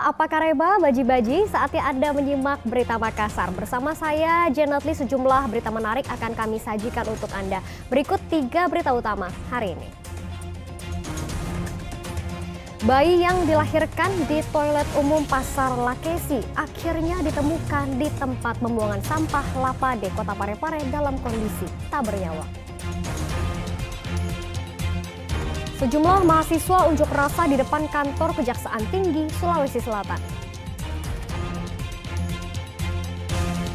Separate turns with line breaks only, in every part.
apa kareba baji-baji, saatnya Anda menyimak Berita Makassar. Bersama saya, Janetli, sejumlah berita menarik akan kami sajikan untuk Anda. Berikut 3 berita utama hari ini. Bayi yang dilahirkan di toilet umum Pasar Lakesi akhirnya ditemukan di tempat pembuangan sampah Lapade, Kota Parepare dalam kondisi tak bernyawa. Sejumlah mahasiswa unjuk rasa di depan kantor Kejaksaan Tinggi Sulawesi Selatan.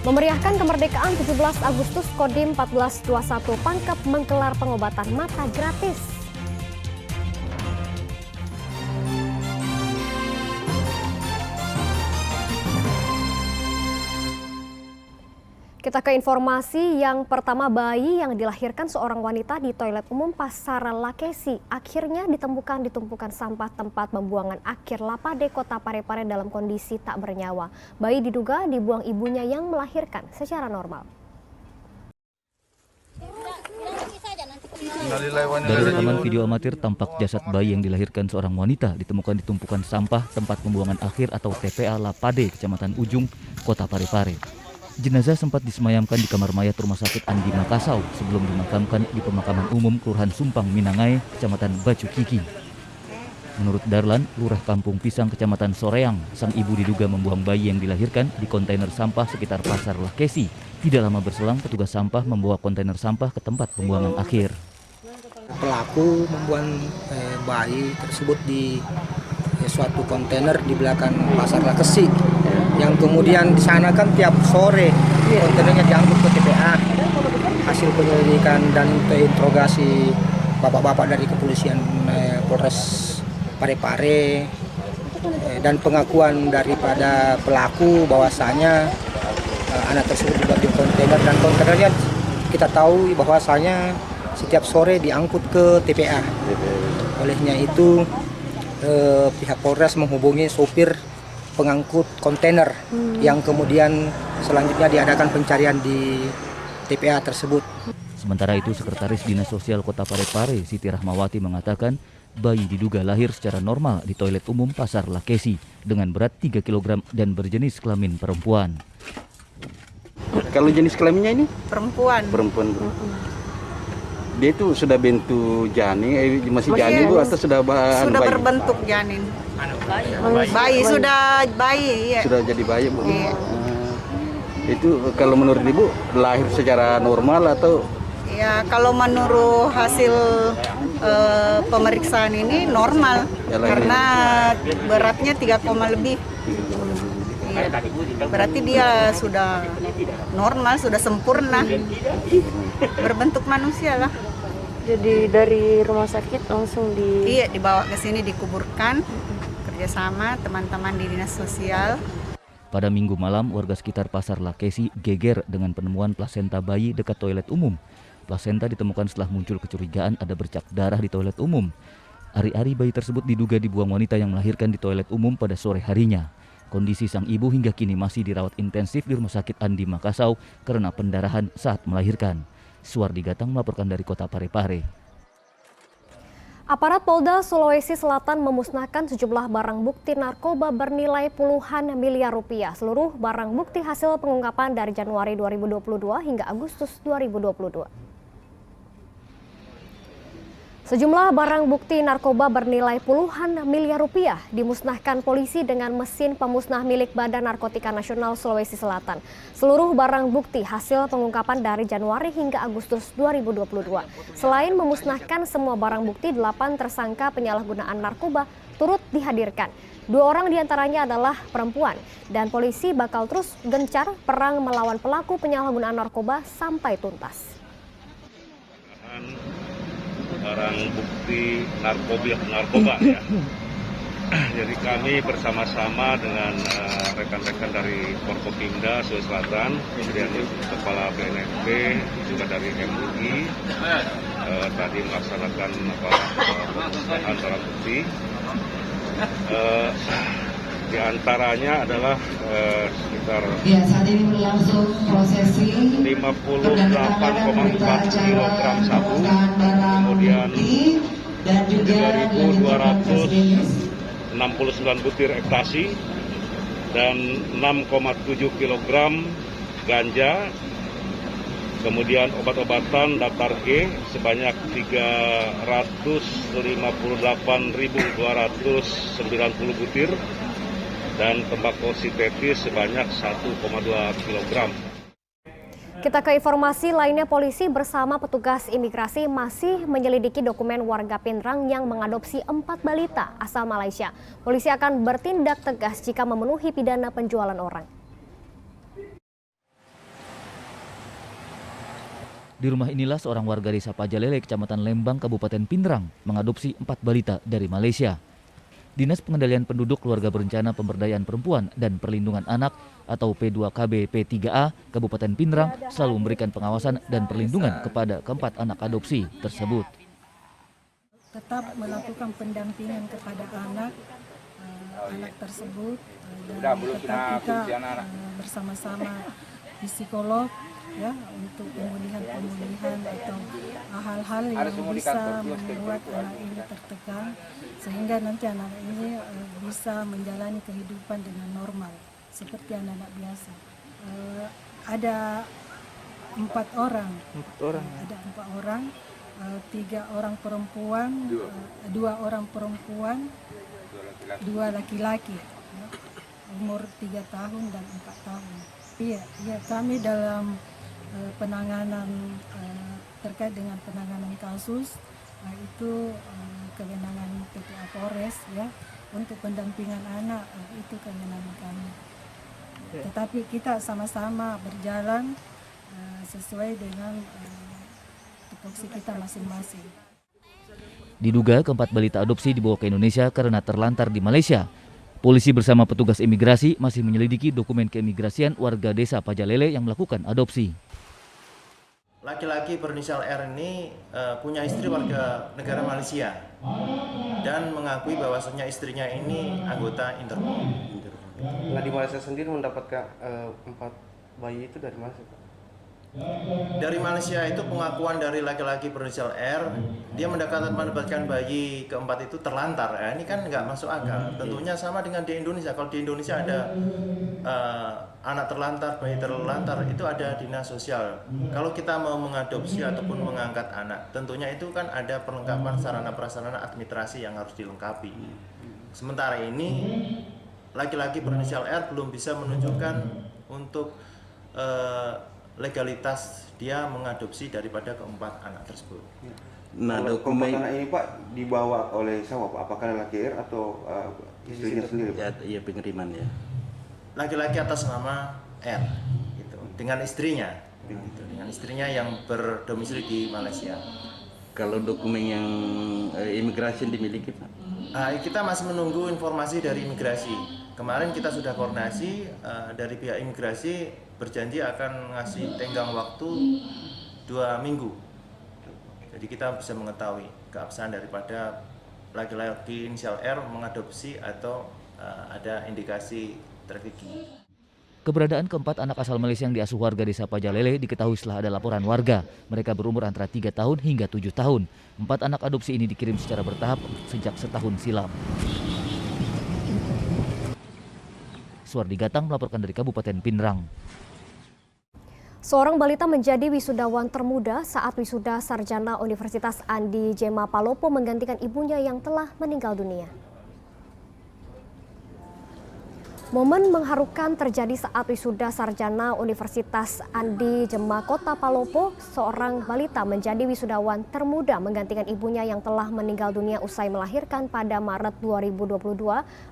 Memeriahkan kemerdekaan 17 Agustus, Kodim 1421 Pangkep menggelar pengobatan mata gratis. Kita ke informasi yang pertama, bayi yang dilahirkan seorang wanita di toilet umum Pasar Lakesi akhirnya ditemukan di tumpukan sampah tempat pembuangan akhir Lapade, Kota Parepare dalam kondisi tak bernyawa. Bayi diduga dibuang ibunya yang melahirkan secara normal.
Dari rekaman video amatir, tampak jasad bayi yang dilahirkan seorang wanita ditemukan di tumpukan sampah tempat pembuangan akhir atau TPA Lapade, Kecamatan Ujung, Kota Parepare. Jenazah sempat disemayamkan di kamar mayat Rumah Sakit Andi Makassau sebelum dimakamkan di Pemakaman Umum Kelurahan Sumpang, Minangai, Kecamatan Bacu Kiki. Menurut Darlan, Lurah Kampung Pisang, Kecamatan Soreang, sang ibu diduga membuang bayi yang dilahirkan di kontainer sampah sekitar Pasar Lakesi. Tidak lama berselang, petugas sampah membawa kontainer sampah ke tempat pembuangan akhir.
Pelaku membuang bayi tersebut di suatu kontainer di belakang Pasar Lakesi, yang kemudian di sana kan tiap sore kontainernya diangkut ke TPA. Hasil penyelidikan dan interogasi bapak-bapak dari kepolisian Polres Parepare dan pengakuan daripada pelaku bahwasanya anak tersebut juga di kontainer, dan kontainernya kita tahu bahwasanya setiap sore diangkut ke TPA. Olehnya itu pihak Polres menghubungi sopir pengangkut kontainer yang kemudian selanjutnya diadakan pencarian di TPA tersebut.
Sementara itu, Sekretaris Dinas Sosial Kota Parepare, Siti Rahmawati, mengatakan bayi diduga lahir secara normal di toilet umum Pasar Lakesi dengan berat 3 kg dan berjenis kelamin perempuan.
Kalau jenis kelaminnya ini?
Perempuan.
Dia itu sudah bentuk janin, masih janin Bu, atau sudah
sudah
bayi?
Berbentuk janin. Bayi sudah bayi. Ya.
Sudah jadi bayi Bu.
Iya.
Itu kalau menurut Ibu lahir secara normal atau?
Ya, kalau menurut hasil pemeriksaan ini normal,
Ya,
karena beratnya 3, lebih. Iya. Berarti dia sudah normal, sudah sempurna, berbentuk manusia lah.
Jadi dari rumah sakit langsung
Iya, dibawa ke sini dikuburkan kerjasama teman-teman di dinas sosial.
Pada Minggu malam, warga sekitar Pasar Lakesi geger dengan penemuan plasenta bayi dekat toilet umum. Plasenta ditemukan setelah muncul kecurigaan ada bercak darah di toilet umum. Ari-ari bayi tersebut diduga dibuang wanita yang melahirkan di toilet umum pada sore harinya. Kondisi sang ibu hingga kini masih dirawat intensif di Rumah Sakit Andi Makassau karena pendarahan saat melahirkan. Suwardi Gatang melaporkan dari Kota Parepare.
Aparat Polda Sulawesi Selatan memusnahkan sejumlah barang bukti narkoba bernilai puluhan miliar rupiah. Seluruh barang bukti hasil pengungkapan dari Januari 2022 hingga Agustus 2022. Sejumlah barang bukti narkoba bernilai puluhan miliar rupiah dimusnahkan polisi dengan mesin pemusnah milik Badan Narkotika Nasional Sulawesi Selatan. Seluruh barang bukti hasil pengungkapan dari Januari hingga Agustus 2022. Selain memusnahkan semua barang bukti, 8 tersangka penyalahgunaan narkoba turut dihadirkan. 2 orang diantaranya adalah perempuan, dan polisi bakal terus gencar perang melawan pelaku penyalahgunaan narkoba sampai tuntas.
Barang bukti narkoba ya. Jadi kami bersama-sama dengan rekan-rekan dari Forkopimda Sulawesi Selatan, kemudian Kepala BNSP, juga dari MUI, tadi melaksanakan pemusnahan barang bukti. Di antaranya adalah sekitar 58,4 kg sabu, kemudian 3.269 butir ekstasi, dan 6,7 kg ganja, kemudian obat-obatan daftar G sebanyak 358.290 butir, dan tembakau sintetis sebanyak 1,2 kg.
Kita ke informasi lainnya, polisi bersama petugas imigrasi masih menyelidiki dokumen warga Pindrang yang mengadopsi 4 balita asal Malaysia. Polisi akan bertindak tegas jika memenuhi pidana penjualan orang.
Di rumah inilah seorang warga desa Pajalele, Kecamatan Lembang, Kabupaten Pindrang, mengadopsi 4 balita dari Malaysia. Dinas Pengendalian Penduduk, Keluarga Berencana, Pemberdayaan Perempuan dan Perlindungan Anak atau P2KB P3A Kabupaten Pindrang selalu memberikan pengawasan dan perlindungan kepada keempat anak adopsi tersebut.
Tetap melakukan pendampingan kepada anak tersebut dan tetap kita bersama-sama psikolog ya untuk pemulihan atau hal-hal yang bisa membuat anak ini tertekan sehingga nanti anak ini bisa menjalani kehidupan dengan normal seperti anak-anak biasa. Ada 4 orang. Ada 4 orang, 3 orang perempuan, 2 orang perempuan, 2 laki-laki, ya, umur 3 tahun dan 4 tahun. Iya, kami dalam penanganan terkait dengan penanganan kasus itu kewenangan PPA Polres ya untuk pendampingan anak itu kewenangan kami. Tetapi kita sama-sama berjalan sesuai dengan tupoksi kita masing-masing.
Diduga keempat balita adopsi dibawa ke Indonesia karena terlantar di Malaysia. Polisi bersama petugas imigrasi masih menyelidiki dokumen keimigrasian warga desa Pajalele yang melakukan adopsi.
Laki-laki berinisial R ini punya istri warga negara Malaysia dan mengakui bahwasannya istrinya ini anggota Interpol.
Nah, di Malaysia sendiri mendapatkan 4 bayi itu dari mana sih, Pak?
Dari Malaysia itu pengakuan dari laki-laki berinisial R, dia mendapatkan bayi keempat itu terlantar. Ya, ini kan nggak masuk akal. Tentunya sama dengan di Indonesia. Kalau di Indonesia ada anak terlantar, bayi terlantar, itu ada dinas sosial. Kalau kita mau mengadopsi ataupun mengangkat anak, tentunya itu kan ada perlengkapan sarana-prasarana administrasi yang harus dilengkapi. Sementara ini laki-laki berinisial R belum bisa menunjukkan untuk legalitas dia mengadopsi daripada keempat anak tersebut.
Nah, dokumen anak ini Pak dibawa oleh siapa Pak? Apakah laki R atau istrinya sendiri?
Ya, iya pengiriman ya.
Laki-laki atas nama R, gitu, dengan istrinya, gitu, dengan istrinya yang berdomisili di Malaysia.
Kalau dokumen yang imigrasi dimiliki Pak?
Kita masih menunggu informasi dari imigrasi. Kemarin kita sudah koordinasi dari pihak imigrasi berjanji akan ngasih tenggang waktu 2 minggu. Jadi kita bisa mengetahui keabsahan daripada laki-laki inisial R mengadopsi atau ada indikasi trafficking.
Keberadaan keempat anak asal Malaysia yang diasuh warga desa Pajalele diketahui setelah ada laporan warga. Mereka berumur antara 3 tahun hingga 7 tahun. 4 anak adopsi ini dikirim secara bertahap sejak setahun silam. Suardi Gatang melaporkan dari Kabupaten Pindrang.
Seorang balita menjadi wisudawan termuda saat wisuda sarjana Universitas Andi Jema Palopo menggantikan ibunya yang telah meninggal dunia. Momen mengharukan terjadi saat wisuda sarjana Universitas Andi Jema Kota Palopo. Seorang balita menjadi wisudawan termuda menggantikan ibunya yang telah meninggal dunia usai melahirkan pada Maret 2022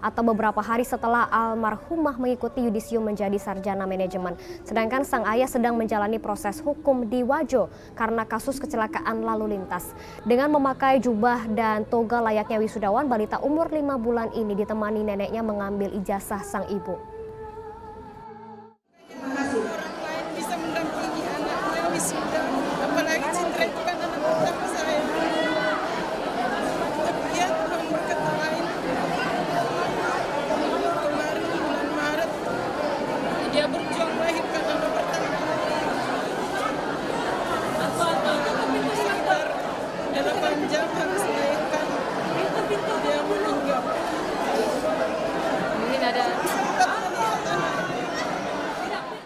atau beberapa hari setelah almarhumah mengikuti yudisium menjadi sarjana manajemen. Sedangkan sang ayah sedang menjalani proses hukum di Wajo karena kasus kecelakaan lalu lintas. Dengan memakai jubah dan toga layaknya wisudawan, balita umur 5 bulan ini ditemani neneknya mengambil ijazah sang ibu.
Orang lain bisa mendampingi anaknya wisuda, apalagi Citra itu kan anak pertama saya. Tapi ya Tuhan berkata lain. Kemarin bulan Maret dia berjuang melahirkan anak pertama. Sekitar 8 jam harus